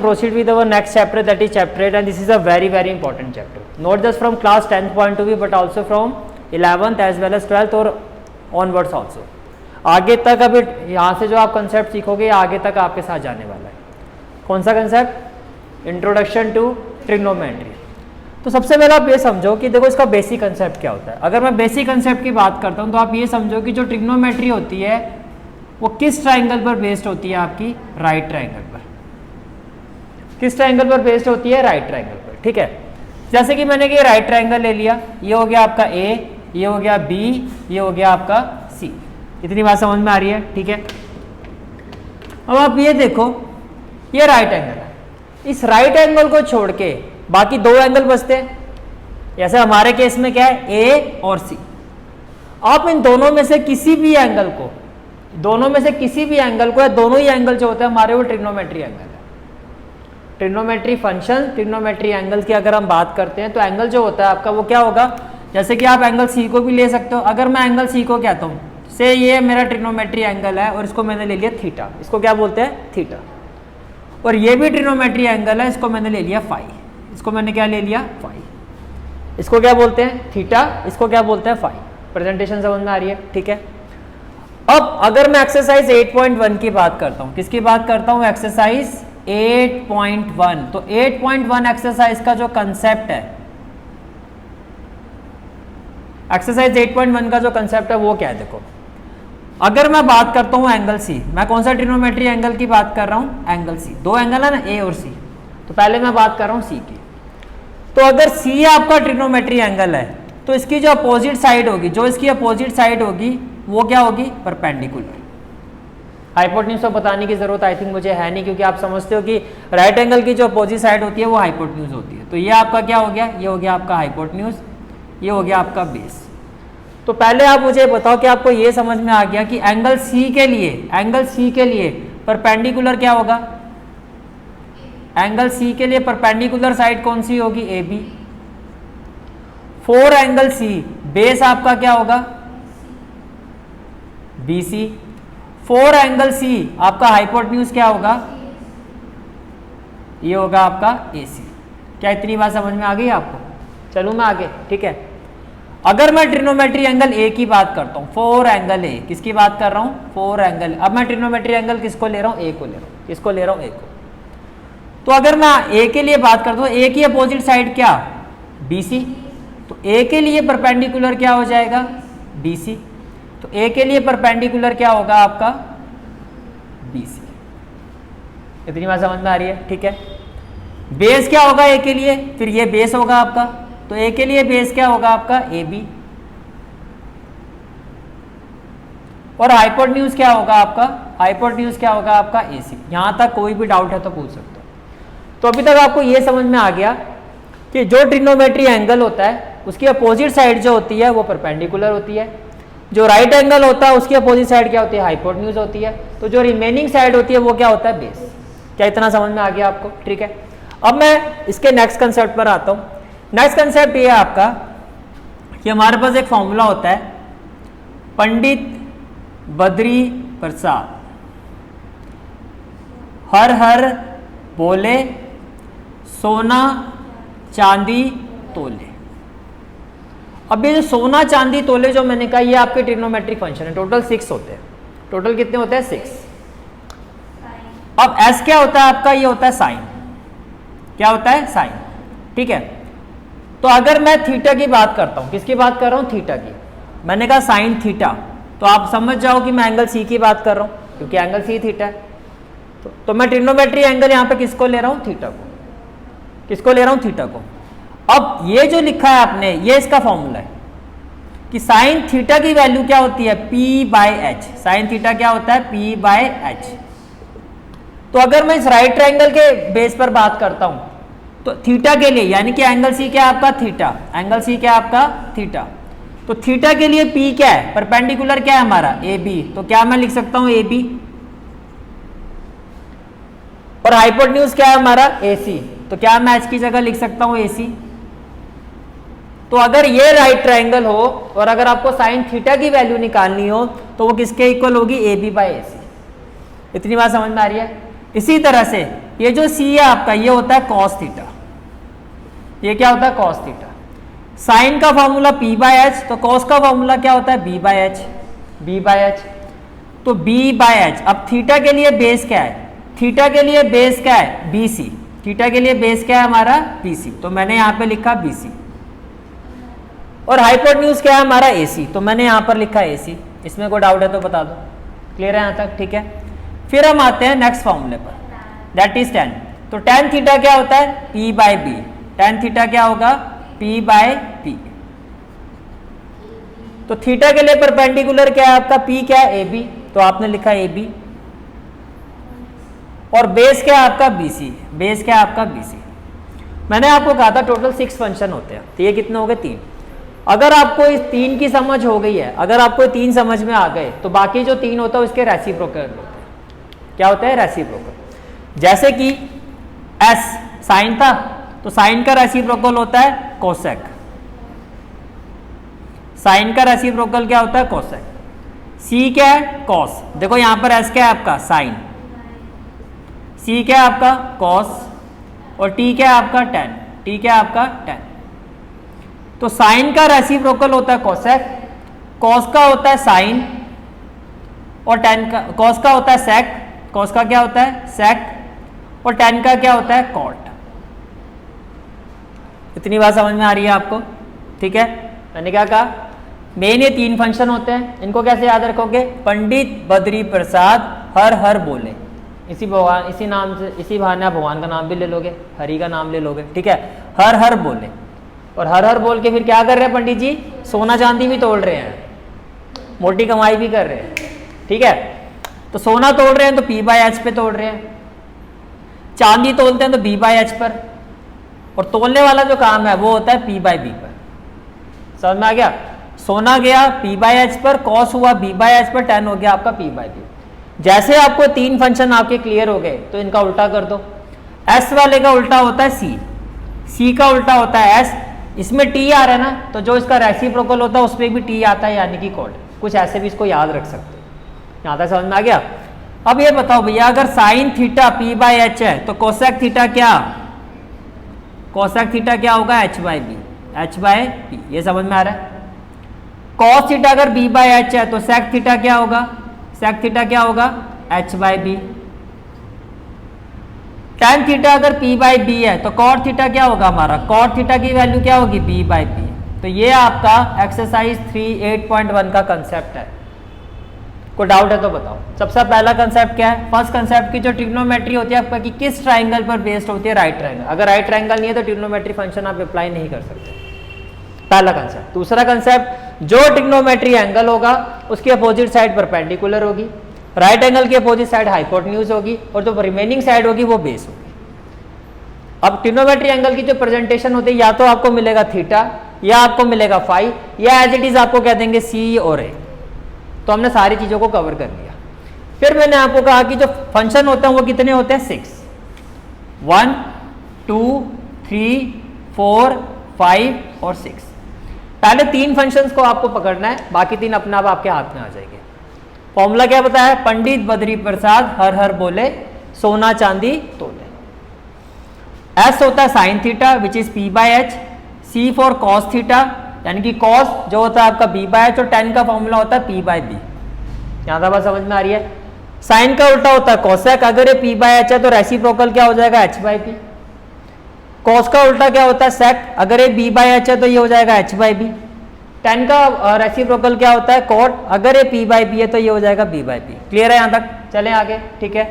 Proceed with our next chapter, that is chapter 8, and this is a very important chapter, not just from class 10th point of view but also from 11th as well as 12th और onwards also. आगे तक अभी यहाँ से जो आप concept सीखोगे आगे तक आपके साथ जाने वाला है. कौन सा कंसेप्ट? Introduction to trigonometry. तो सबसे पहले आप ये समझो कि देखो इसका बेसिक कंसेप्ट क्या होता है. अगर मैं बेसिक कंसेप्ट की बात करता हूँ तो आप ये समझो कि जो ट्रिग्नोमेट्री होती है वो किस ट्राइंगल पर बेस्ड होती है? आपकी राइट ट्राइंगल पर. किस ट्राइंगल पर बेस्ड होती है? राइट ट्राइंगल पर. ठीक है, जैसे कि मैंने कि राइट ट्राइंगल ले लिया, ये हो गया आपका ए, ये हो गया बी, ये हो गया आपका सी. इतनी बात समझ में आ रही है? ठीक है. अब आप ये देखो, ये राइट एंगल है. इस राइट एंगल को छोड़ के बाकी दो एंगल बचते हैं. जैसे हमारे केस में क्या है? ए और सी. आप इन दोनों में से किसी भी एंगल को, दोनों में से किसी भी एंगल को, या दोनों ही एंगल जो होते हैं हमारे वो ट्रिग्नोमेट्री एंगल है. ट्रिग्नोमेट्री फंक्शन, ट्रिग्नोमेट्री एंगल की अगर हम बात करते हैं तो एंगल जो होता है आपका वो क्या होगा? जैसे कि आप एंगल सी को भी ले सकते हो. अगर मैं एंगल सी को कहता हूँ से ये मेरा ट्रिग्नोमेट्री एंगल है और इसको मैंने ले लिया थीटा, इसको क्या बोलते हैं? थीटा. और ये भी ट्रिग्नोमेट्री एंगल है, इसको मैंने ले लिया फाई. इसको मैंने क्या ले लिया? फाई. इसको क्या बोलते हैं? थीटा. इसको क्या बोलते हैं? फाई. प्रेजेंटेशन समझ में आ रही है? ठीक है. अब अगर मैं एक्सरसाइज 8.1 की बात करता हूँ, किसकी बात करता हूँ? एक्सरसाइज 8.1. तो 8.1 एक्सरसाइज का जो कंसेप्ट है, एक्सरसाइज 8.1 का जो कंसेप्ट है वो क्या है? देखो, अगर मैं बात करता हूं एंगल सी, मैं कौन सा ट्रिग्नोमेट्री एंगल की बात कर रहा हूं? Angle C. दो एंगल है ना, ए और सी. तो पहले मैं बात कर रहा हूं सी की. तो अगर सी आपका ट्रिग्नोमेट्री एंगल है तो इसकी जो अपोजिट साइड होगी, जो इसकी अपोजिट साइड होगी वो क्या होगी? परपेंडिकुलर. हाइपोटेन्यूज तो बताने की जरूरत आई थिंक मुझे है नहीं, क्योंकि आप समझते हो कि राइट एंगल की जो अपोजिट साइड होती है वो हाइपोटेन्यूज होती है. तो ये आपका क्या हो गया? ये हो गया आपका हाइपोटेन्यूज, ये हो गया आपका बेस. तो पहले आप मुझे बताओ कि आपको ये समझ में आ गया कि एंगल सी के लिए, एंगल सी के लिए परपेंडिकुलर क्या होगा? एंगल सी के लिए परपेंडिकुलर साइड कौन सी होगी? A B. For angle C base आपका क्या होगा? B C. For angle C आपका हाइपोटेन्यूज क्या होगा? ये होगा आपका ए सी. क्या इतनी बात समझ में आ गई आपको? चलूं मैं आगे. ठीक है. अगर मैं ट्रिग्नोमेट्री एंगल ए की बात करता हूं, फोर एंगल ए, किसकी बात कर रहा हूं? Four angle. अब मैं ट्रिग्नोमेट्री एंगल किसको ले रहा हूं? ए को ले रहा हूं. किसको ले रहा हूं? ए को. तो अगर मैं ए के लिए बात करता हूं, ए की अपोजिट साइड क्या? B C. तो ए के लिए परपेंडिकुलर क्या हो जाएगा? B C. तो ए के लिए परपेंडिकुलर क्या होगा आपका? B C. इतनी बात समझ में आ रही है? ठीक है. बेस क्या होगा ए के लिए? फिर ये बेस होगा आपका. तो ए के लिए बेस क्या होगा आपका? A B. और हाइपोटेन्यूज क्या होगा आपका? हाइपोटेन्यूज क्या होगा आपका? ए सी. यहां तक कोई भी डाउट है तो पूछ सकते हो. तो अभी तक आपको ये समझ में आ गया कि जो ट्रिग्नोमेट्री एंगल होता है उसकी अपोजिट साइड जो होती है वो परपेंडिकुलर होती है. जो राइट एंगल होता है उसकी अपोजिट साइड क्या होती है? हाइपोटेन्यूज होती है. तो जो रिमेनिंग साइड होती है वो क्या होता है? बेस. क्या इतना समझ में आ गया आपको? ठीक है. अब मैं इसके नेक्स्ट कंसेप्ट पर आता हूं. नेक्स्ट कंसेप्ट ये है आपका कि हमारे पास एक फॉर्मूला होता है, पंडित बद्री प्रसाद हर हर बोले सोना चांदी तोले. अब ये जो सोना चांदी तोले जो मैंने कहा ये आपके ट्रिग्नोमेट्रिक फंक्शन है. टोटल 6 होते हैं. टोटल कितने होते हैं? 6. अब एस क्या होता है आपका? ये होता है साइन. क्या होता है? साइन. ठीक है. तो अगर मैं थीटा की बात करता हूं, किसकी बात कर रहा हूं? थीटा की. मैंने कहा साइन थीटा, तो आप समझ जाओ कि मैं एंगल सी की बात कर रहा हूं क्योंकि एंगल सी थीटा है. तो मैं ट्रिग्नोमेट्री एंगल यहां पे किसको ले रहा हूं? थीटा को. किसको ले रहा हूं? थीटा को. अब ये जो लिखा है आपने, ये इसका फॉर्मूला है कि साइन थीटा की वैल्यू क्या होती है? P by H. Sine theta क्या होता है? P by H. तो अगर मैं इस राइट ट्राइंगल के बेस पर बात करता हूं तो थीटा के लिए, यानी कि एंगल सी क्या आपका? थीटा. एंगल सी क्या आपका? थीटा. तो थीटा के लिए पी क्या है? परपेंडिकुलर क्या है हमारा? A B. तो क्या मैं लिख सकता हूं? A B. और हाइपोटेन्यूज क्या है हमारा? ए सी. तो क्या मैं एच की जगह लिख सकता हूं? ए सी. तो अगर ये राइट ट्राइंगल हो और अगर आपको साइन थीटा की वैल्यू निकालनी हो तो वो किसके इक्वल होगी? ए बी बाय ए सी. इतनी बात समझ में आ रही है? इसी तरह से ये जो सी है आपका ये होता है कॉस थीटा, ये क्या होता है कॉस थीटा। साइन का फॉर्मूला पी बाय एच, तो कॉस का फॉर्मूला क्या होता है B by H, B by H. तो बी बाय एच, अब थीटा के लिए बेस क्या है, थीटा के लिए बेस क्या है बी सी, थीटा के लिए बेस क्या है हमारा बी सी, तो मैंने यहाँ पे लिखा बी सी। और हाइपोटेन्यूज क्या है हमारा ए सी, तो मैंने यहाँ पर लिखा ए सी। इसमें कोई डाउट है तो बता दो, क्लियर है यहाँ तक, ठीक है। फिर हम आते हैं नेक्स्ट फॉर्मूले पर, दैट इज टेन। तो टेन थीटा क्या होता है P by B, tan theta क्या होगा पी बाय पी। तो थीटा के लिए परपेंडिकुलर क्या है आपका पी क्या है ए बी, तो आपने लिखा ए बी। और बेस क्या है आपका बी सी, बेस क्या है आपका बी सी। मैंने आपको कहा था टोटल 6 फंक्शन होते हैं, तो ये कितने हो गए 3। अगर आपको इस 3 की समझ हो गई है, अगर आपको 3 समझ में आ गए, तो बाकी जो 3 होता है उसके रेसिप्रोकल होते हैं। क्या होता है रेसिप्रोकल, जैसे कि एस साइन था, तो साइन का रेसिप्रोकल होता है कोसेक, साइन का रेसिप्रोकल क्या होता है कोसेक। सी क्या है कॉस, देखो यहां पर एस क्या है आपका साइन, सी क्या है आपका कॉस, और टी क्या है आपका टेन, टी क्या है आपका टेन। तो साइन का रेसिप्रोकल होता है कोसेक, कॉस का होता है साइन, और टेन का कॉस का होता है सेक, कॉस का क्या होता है सेक, और टेन का क्या होता है कॉट। इतनी बात समझ में आ रही है आपको, ठीक है। मैंने क्या कहा मेन ये 3 फंक्शन होते हैं, इनको कैसे याद रखोगे, पंडित बद्री प्रसाद हर हर बोले, इसी भगवान इसी नाम से इसी बहाने आप भगवान का नाम भी ले लोगे, हरि का नाम ले लोगे, ठीक है। हर हर बोले, और हर हर बोल के फिर क्या कर रहे हैं पंडित जी, सोना चांदी भी तोड़ रहे हैं, मोटी कमाई भी कर रहे हैं, ठीक है। तो सोना तोड़ रहे हैं तो पी बाय एच पे तोड़ रहे हैं, चांदी तोलते हैं तो बी बाय एच पर, और तोलने वाला जो काम है वो होता है पी बाय बी पर। समझ में आ गया, सोना गया पी बाय एच पर, कॉस हुआ बी बाय एच पर, टेन हो गया आपका पी बाय बी। जैसे आपको 3 फंक्शन आपके क्लियर हो गए, तो इनका उल्टा कर दो। एस वाले का उल्टा होता है सी, सी का उल्टा होता है एस, इसमें टी आ रहा है ना, तो जो इसका रेसिप्रोकल होता है उसमें भी टी आता है, यानी कि कॉट। कुछ ऐसे भी इसको याद रख सकते हो, यहाँ तक समझ में आ गया। अब ये बताओ भैया, अगर sine theta P by H है, तो कोसेक थीटा क्या, कोसेक थीटा क्या होगा H by B, H by B, ये समझ में आ रहा है। कॉस थीटा अगर बी बाय एच है, तो सेक थीटा क्या होगा, सेक थीटा क्या होगा H by B. Tan theta अगर पी बाय बी है, तो कॉट थीटा क्या होगा हमारा, कॉट थीटा की वैल्यू क्या होगी बी बाय बी। तो ये आपका एक्सरसाइज 3.8.1 का कंसेप्ट है। कोई डाउट है तो बताओ। सबसे पहला कंसेप्ट क्या है, फर्स्ट कंसेप्ट की जो ट्रिग्नोमेट्री होती है आपका कि किस ट्राइंगल पर बेस्ड होती है, राइट ट्राइंगल। अगर राइट ट्राइंगल नहीं है तो ट्रिग्नोमेट्री फंक्शन आप अप्लाई नहीं कर सकते, पहला कंसेप्ट। दूसरा कंसेप्ट, जो ट्रिग्नोमेट्री एंगल होगा उसकी अपोजिट साइड परपेंडिकुलर होगी, राइट एंगल की अपोजिट साइड हाइपोटेन्यूज होगी, और जो रिमेनिंग साइड होगी वो बेस होगी। अब ट्रिग्नोमेट्री एंगल की जो प्रेजेंटेशन होती है, या तो आपको मिलेगा थीटा, या आपको मिलेगा फाई, या एज इट इज आपको कह देंगे सी और ए। तो हमने सारी चीजों को कवर कर लिया। फिर मैंने आपको कहा कि जो फंक्शन होते हैं वो कितने होते हैं 6, 1 2 3 4 5 और 6। पहले 3 फंक्शंस को आपको पकड़ना है, बाकी 3 अपने आप आपके हाथ में आ जाएंगे। फॉर्मूला क्या बताया, पंडित बद्री प्रसाद हर हर बोले, सोना चांदी तोले। एस होता है sine theta which is P by H, C for cos theta यानी कि कॉस जो होता है आपका बी बाय एच, और टेन का फॉर्मूला होता है पी बाय बी। यहां तक बात समझ में आ रही है। साइन का उल्टा होता है कोसेक, अगर ये पी बाय एच है तो रेसिप्रोकल क्या हो जाएगा एच बाय पी। कॉस का उल्टा क्या होता है सेक, अगर ये बी बाय एच है तो ये हो जाएगा एच बाय बी। टेन का रेसिप्रोकल क्या होता है कॉट, अगर ये पी बाय बी है तो ये हो जाएगा बी बाय बी। क्लियर है यहां तक, चलें आगे, ठीक है।